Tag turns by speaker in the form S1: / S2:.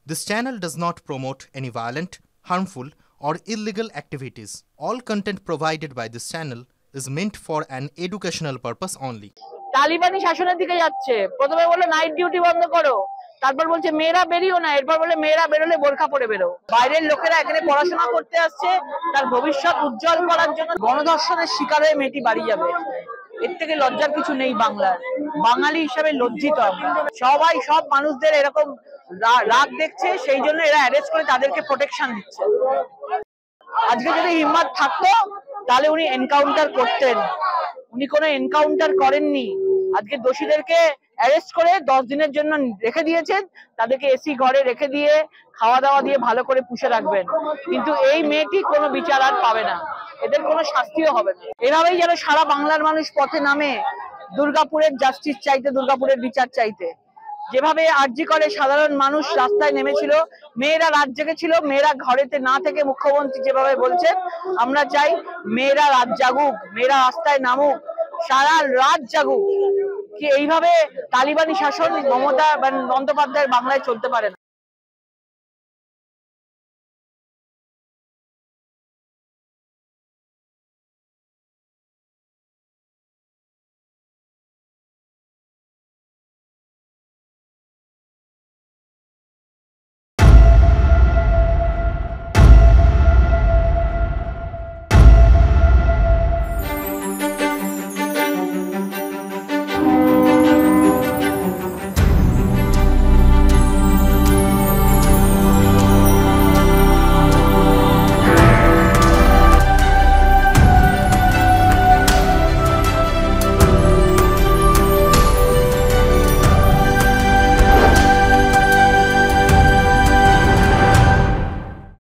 S1: This channel does not promote any violent, harmful, or illegal activities. All content provided by this channel is meant for an educational purpose only.
S2: তালিবানি শাসনের দিকে যাচ্ছে। প্রথমে বলে night duty বন্ধ করো, তারপর বলছে মেয়েরা বেরিও না, এরপর বলে মেয়েরা বেরোলে বোরখা পরে বেরো। বাইরের লোকেরা এখানে পড়াশোনা করতে আসছে তার ভবিষ্যৎ উজ্জ্বল করার জন্য। গণধর্ষণের শিকার হয়ে মেয়েটি বাড়ি যাবে, এর থেকে লজ্জার কিছু নেই বাংলার। বাঙালি হিসাবে লজ্জিত আমরা সবাই। সব মানুষদের এরকম রাগ দেখছে, সেই জন্য এরা অ্যারেস্ট করে তাদেরকে প্রোটেকশন দিচ্ছে। আজকে যদি হিম্মত থাকতো তাহলে উনি এনকাউন্টার করতেন, উনি কোনো এনকাউন্টার করেননি। আজকে দোষীদেরকে অ্যারেস্ট করে 10 দিনের জন্য রেখে দিয়েছেন, তাদেরকে এসি ঘরে রেখে দিয়ে খাওয়া দাওয়া দিয়ে ভালো করে পুষে রাখবেন। কিন্তু এই মেয়েটি কোনো বিচার আর পাবে না, এদের কোনো শাস্তিও হবে না। এভাবেই যেন সারা বাংলার মানুষ পথে নামে দুর্গাপুরের জাস্টিস চাইতে, দুর্গাপুরের বিচার চাইতে। যেভাবে আরজি করে সাধারণ মানুষ রাস্তায় নেমেছিল, মেয়েরা রাত জেগেছিল, মেয়েরা ঘরেতে না থেকে মুখ্যমন্ত্রী যেভাবে বলছেন, আমরা চাই মেয়েরা রাত জাগুক, মেয়েরা রাস্তায় নামুক, সারা রাত জাগুক। কি এইভাবে তালিবানি শাসন মমতা বন্দ্যোপাধ্যায়ের বাংলায় চলতে পারে না।